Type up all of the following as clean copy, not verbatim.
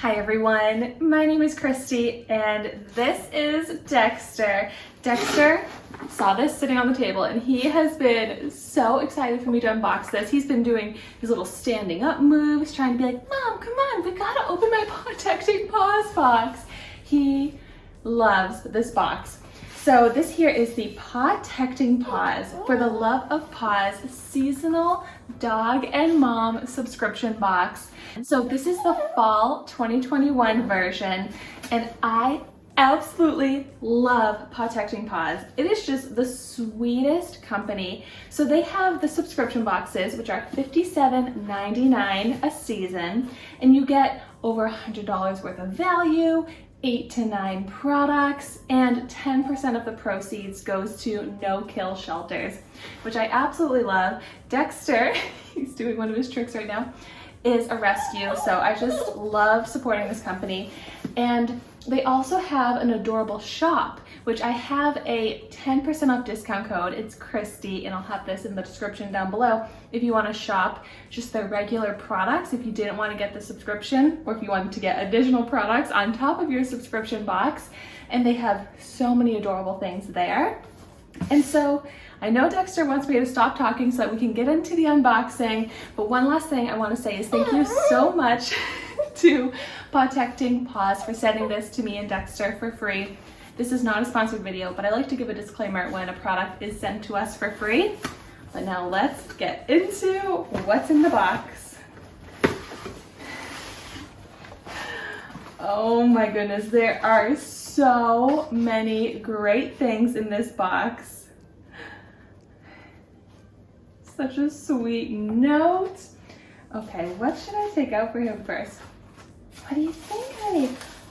Hi everyone, my name is Christy and this is Dexter. Dexter saw this sitting on the table and he has been so excited for me to unbox this. He's been doing his little standing up moves, trying to be like, Mom, come on, we gotta open my Protecting Paws box. He loves this box. So this here is the Protecting Paws for the Love of Paws seasonal dog and mom subscription box. So this is the fall 2021 version and I absolutely love Protecting Paws. It is just the sweetest company. So they have the subscription boxes, which are $57.99 a season, and you get over $100 worth of value, 8 to 9 products, and 10% of the proceeds goes to no-kill shelters, which I absolutely love. Dexter, he's doing one of his tricks right now, is a rescue, so I just love supporting this company. And they also have an adorable shop, which I have a 10% off discount code. It's Christy, and I'll have this in the description down below if you want to shop just their regular products, if you didn't want to get the subscription, or if you wanted to get additional products on top of your subscription box. And they have so many adorable things there. And so I know Dexter wants me to stop talking so that we can get into the unboxing, but one last thing I want to say is thank you so much to Protecting Paws for sending this to me and Dexter for free. This is not a sponsored video, but I like to give a disclaimer when a product is sent to us for free. But now let's get into what's in the box. Oh my goodness, there are so many great things in this box. Such a sweet note. Okay, what should I take out for him first? What do you think, honey?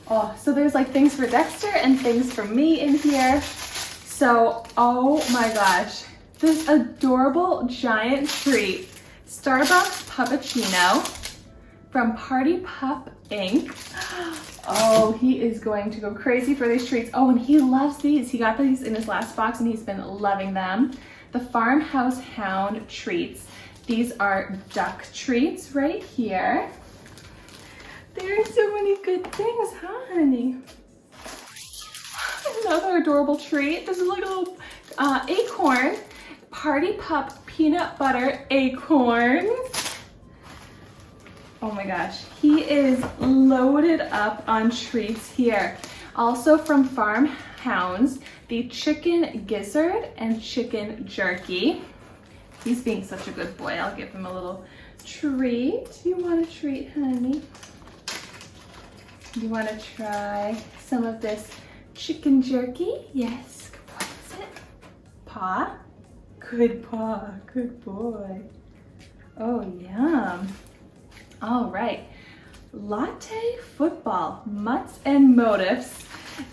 Oh, so there's like things for Dexter and things for me in here. So, oh my gosh, this adorable giant treat, Starbucks Puppuccino from Party Pup Inc. Oh, he is going to go crazy for these treats. Oh, and he loves these. He got these in his last box and he's been loving them. The Farmhouse Hound treats. These are duck treats right here. There are so many good things, huh, honey? Another adorable treat. This is like a little acorn. Party Pup peanut butter acorns. Oh my gosh, he is loaded up on treats here. Also from Farmhouse, the chicken gizzard and chicken jerky. He's being such a good boy. I'll give him a little treat. You want a treat, honey? You want to try some of this chicken jerky? Yes. What is it? Paw? Good paw. Good boy. Oh, yum. All right. Latte football, mutts and motifs.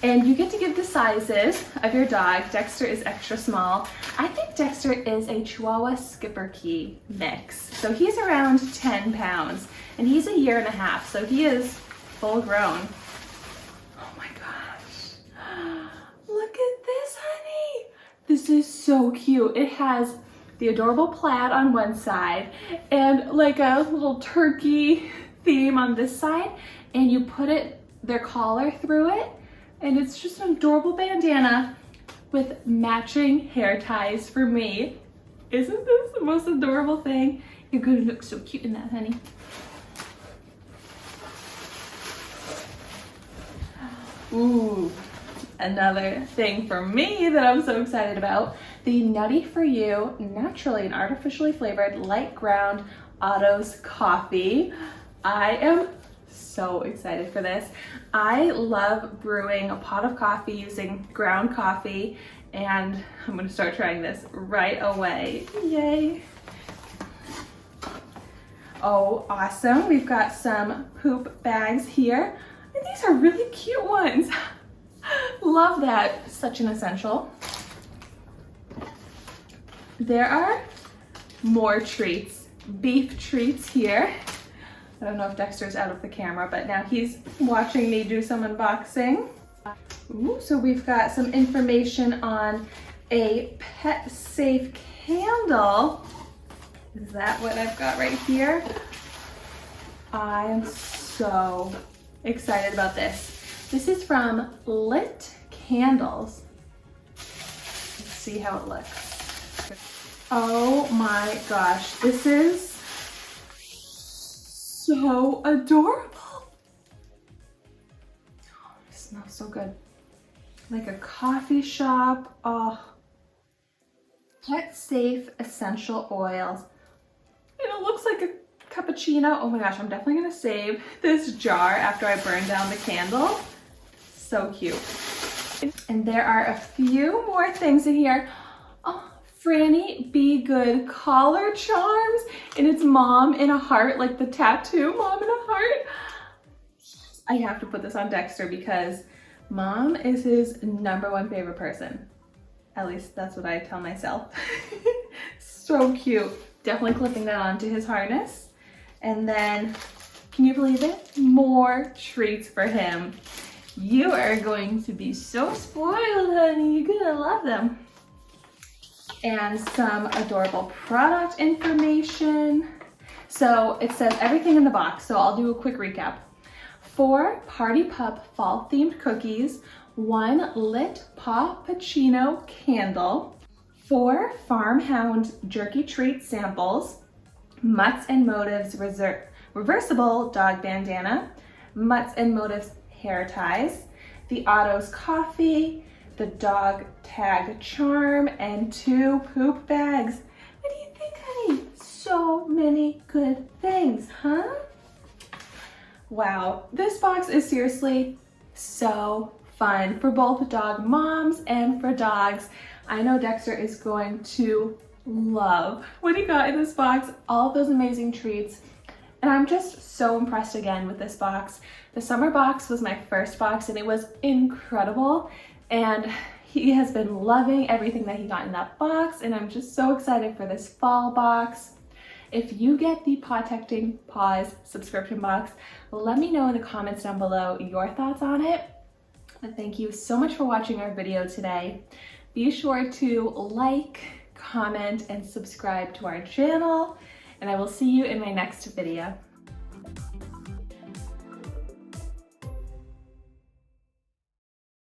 And you get to give the sizes of your dog. Dexter is extra small. I think Dexter is a Chihuahua Schipperke mix. So he's around 10 pounds and he's a year and a half. So he is full grown. Oh my gosh. Look at this, honey. This is so cute. It has the adorable plaid on one side and like a little turkey theme on this side. And you put their collar through it. And it's just an adorable bandana with matching hair ties for me. Isn't this the most adorable thing? You're gonna look so cute in that, honey. Ooh, another thing for me that I'm so excited about, the Nutty For You naturally and artificially flavored light ground Otto's coffee. I am so excited for this. I love brewing a pot of coffee using ground coffee, and I'm gonna start trying this right away. Yay. Oh, awesome. We've got some poop bags here. And these are really cute ones. Love that. Such an essential. There are more treats. Beef treats here. I don't know if Dexter's out of the camera, but now he's watching me do some unboxing. Ooh, so we've got some information on a pet safe candle. Is that what I've got right here? I am so excited about this. This is from Lit Candles. Let's see how it looks. Oh my gosh, this is so adorable. Oh, it smells so good. Like a coffee shop. Oh. Pet Safe Essential Oils. And it looks like a cappuccino. Oh my gosh, I'm definitely gonna save this jar after I burn down the candle. So cute. And there are a few more things in here. Oh, Franny Be Good collar charms. And it's mom in a heart, like the tattoo, mom in a heart. I have to put this on Dexter because mom is his #1 favorite person. At least that's what I tell myself. So cute. Definitely clipping that onto his harness. And then, can you believe it? More treats for him. You are going to be so spoiled, honey. You're gonna love them. And some adorable product information. So it says everything in the box, so I'll do a quick recap. 4 Party Pup fall themed cookies, 1 lit PAWTECTING candle, 4 Farmhouse jerky treat samples, Mutts and Motives reversible dog bandana, Mutts and Motives hair ties, the Otto's coffee, the dog tag charm, and 2 poop bags. What do you think, honey? So many good things, huh? Wow, this box is seriously so fun for both dog moms and for dogs. I know Dexter is going to love what he got in this box, all of those amazing treats. And I'm just so impressed again with this box. The summer box was my first box and it was incredible. And he has been loving everything that he got in that box. And I'm just so excited for this fall box. If you get the PAWTECTING PAWS subscription box, let me know in the comments down below your thoughts on it. And thank you so much for watching our video today. Be sure to like, comment, and subscribe to our channel, and I will see you in my next video.